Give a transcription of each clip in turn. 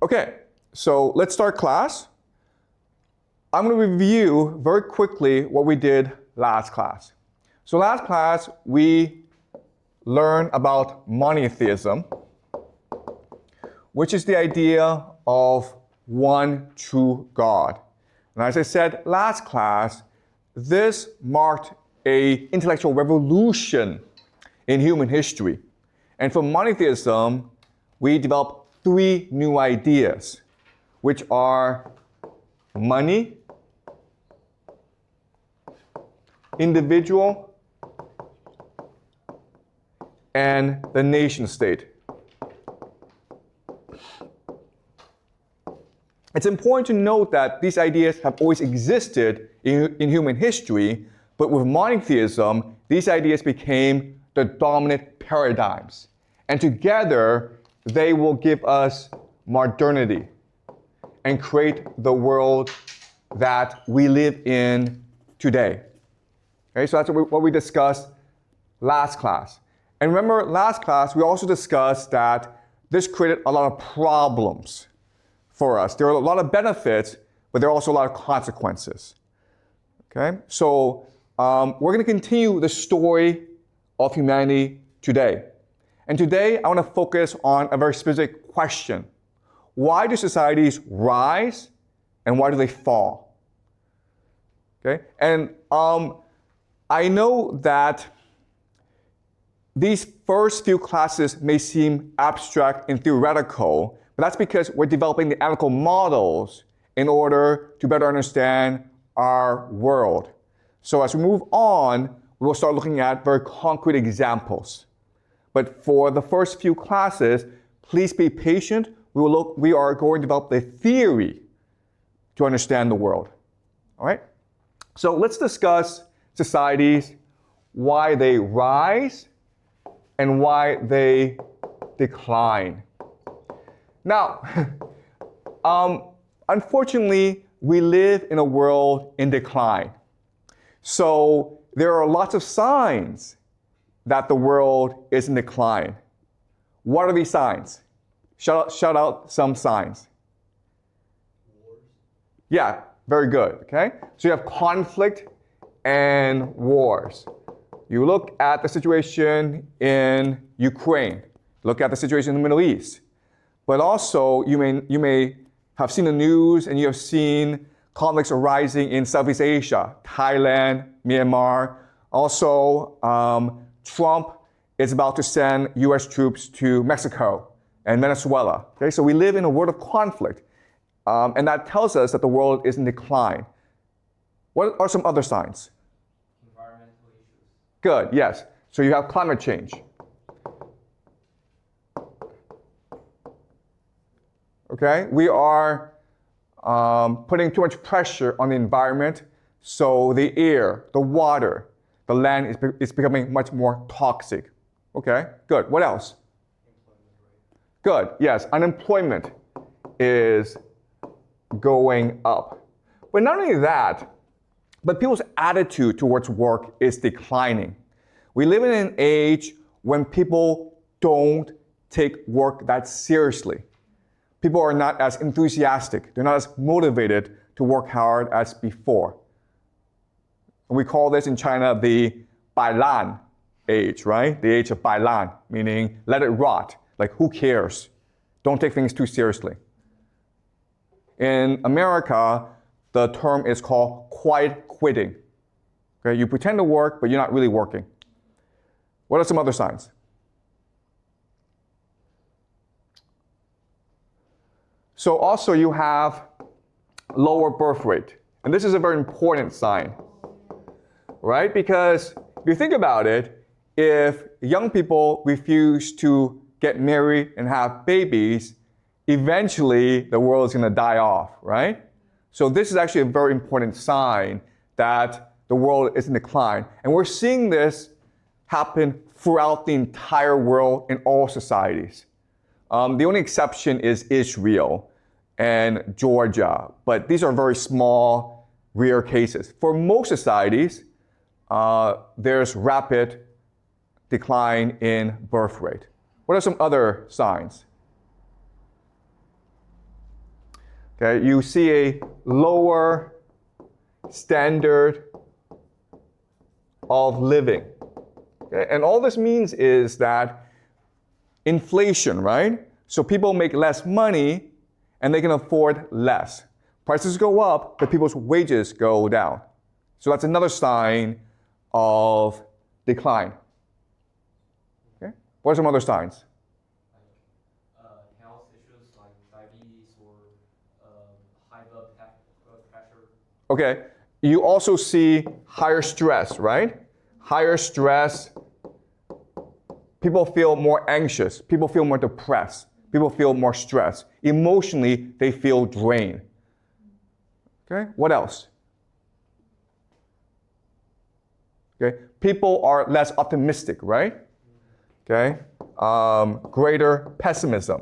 Okay, so let's start class. I'm going to review very quickly what we did last class. So last class, we learned about monotheism, which is the idea of one true God. And as I said last class, this marked an intellectual revolution in human history. And from monotheism, we developed three new ideas, which are money, individual, and the nation state. It's important to note that these ideas have always existed in human history, but with monotheism, these ideas became the dominant paradigms. And together, they will give us modernity and create the world that we live in today. Okay, so that's what we discussed last class. And remember, last class, we also discussed that this created a lot of problems for us. There are a lot of benefits, but there are also a lot of consequences. Okay, so we're going to continue the story of humanity today. And today, I want to focus on a very specific question. Why do societies rise and why do they fall? Okay, and I know that these first few classes may seem abstract and theoretical, but that's because we're developing the analytical models in order to better understand our world. So as we move on, we will start looking at very concrete examples. But for the first few classes, please be patient. We are going to develop the theory to understand the world. All right? So let's discuss societies, why they rise and why they decline. Now, unfortunately, we live in a world in decline. So there are lots of signs that the world is in decline. What are these signs? Shout out some signs. Wars. Yeah, very good, okay? So you have conflict and wars. You look at the situation in Ukraine, look at the situation in the Middle East. But also, you may have seen the news and you have seen conflicts arising in Southeast Asia, Thailand, Myanmar. Also, Trump is about to send US troops to Mexico and Venezuela. Okay, so we live in a world of conflict. And that tells us that the world is in decline. What are some other signs? Environmental issues. Good, yes. So you have climate change. Okay, we are putting too much pressure on the environment, so the air, the water, the land is becoming much more toxic. Okay, good. What else? Good, yes. Unemployment is going up. But not only that, but people's attitude towards work is declining. We live in an age when people don't take work that seriously. People are not as enthusiastic. They're not as motivated to work hard as before. We call this in China the bailan age, right? The age of bailan, meaning let it rot. Like, who cares? Don't take things too seriously. In America, the term is called quiet quitting. Okay, you pretend to work, but you're not really working. What are some other signs? So also you have lower birth rate. And this is a very important sign, right? Because if you think about it, if young people refuse to get married and have babies, eventually the world is going to die off, right? So this is actually a very important sign that the world is in decline. And we're seeing this happen throughout the entire world in all societies. The only exception is Israel and Georgia, but these are very small, rare cases. For most societies, there's rapid decline in birth rate. What are some other signs? Okay, you see a lower standard of living. Okay? And all this means is that inflation, right? So people make less money and they can afford less. Prices go up, but people's wages go down. So that's another sign of decline. Okay? What are some other signs? Health issues like diabetes or high blood pressure. Okay, you also see higher stress, right? Higher stress, people feel more anxious, people feel more depressed, people feel more stressed. Emotionally, they feel drained. Okay, what else? Okay, people are less optimistic, right? Okay, greater pessimism.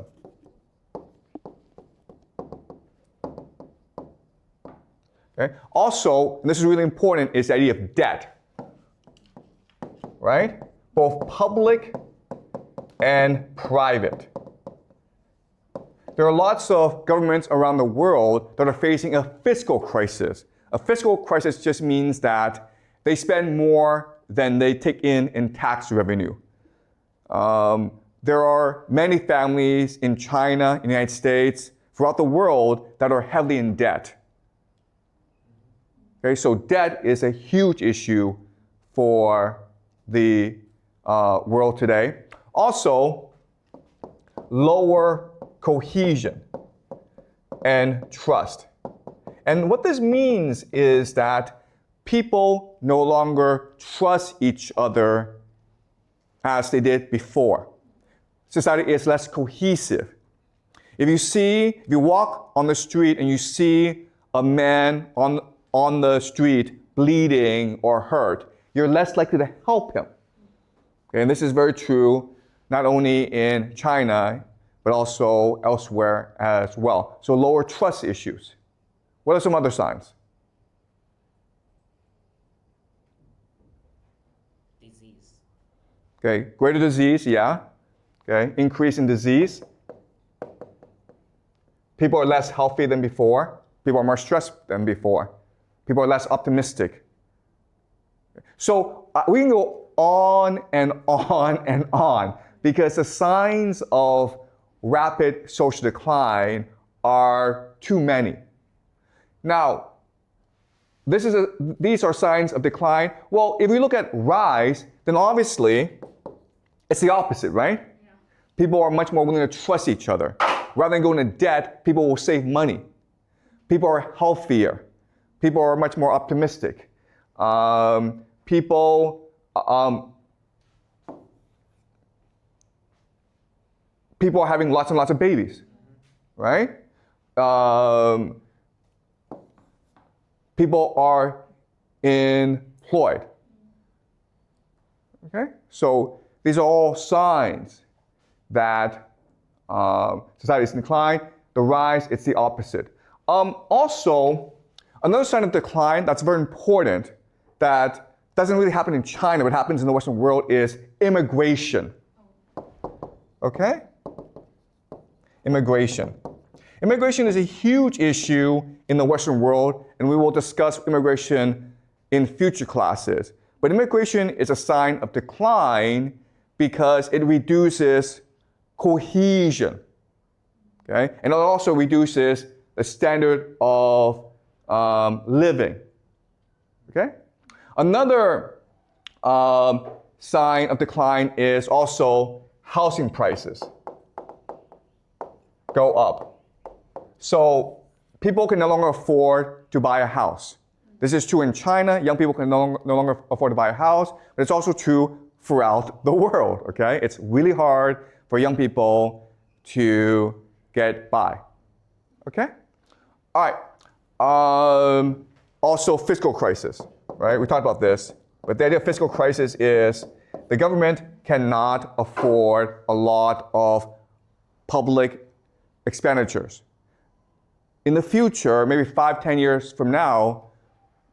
Okay, also, and this is really important, is the idea of debt, right? Both public and private. There are lots of governments around the world that are facing a fiscal crisis. A fiscal crisis just means that they spend more than they take in tax revenue. There are many families in China, in the United States, throughout the world that are heavily in debt. Okay, so debt is a huge issue for the world today. Also, lower cohesion and trust. And what this means is that people no longer trust each other as they did before. Society is less cohesive. If you walk on the street and you see a man on the street bleeding or hurt, you're less likely to help him. Okay, and this is very true not only in China, but also elsewhere as well. So lower trust issues. What are some other signs? Disease. Okay, greater disease, yeah. Okay, increase in disease. People are less healthy than before. People are more stressed than before. People are less optimistic. So we can go on and on and on because the signs of rapid social decline are too many. Now, these are signs of decline. Well, if we look at rise, then obviously it's the opposite, right? Yeah. People are much more willing to trust each other. Rather than going into debt, people will save money. People are healthier. People are much more optimistic. People are having lots and lots of babies, right? People are employed. Okay? So these are all signs that society is in decline. The rise, it's the opposite. Also, another sign of decline that's very important that doesn't really happen in China, but happens in the Western world is immigration. Okay? Immigration. Immigration is a huge issue in the Western world, and we will discuss immigration in future classes. But immigration is a sign of decline because it reduces cohesion. Okay? And it also reduces the standard of living. Okay? Another sign of decline is also housing prices go up. So people can no longer afford to buy a house. This is true in China. Young people can no longer afford to buy a house, but it's also true throughout the world. Okay? It's really hard for young people to get by. Okay? All right. Also, fiscal crisis. Right? We talked about this. But the idea of fiscal crisis is the government cannot afford a lot of public expenditures. In the future, maybe 5-10 years from now,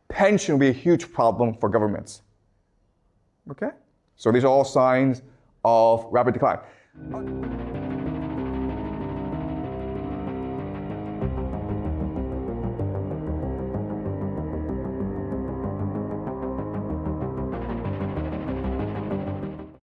pension will be a huge problem for governments. Okay? So these are all signs of rapid decline.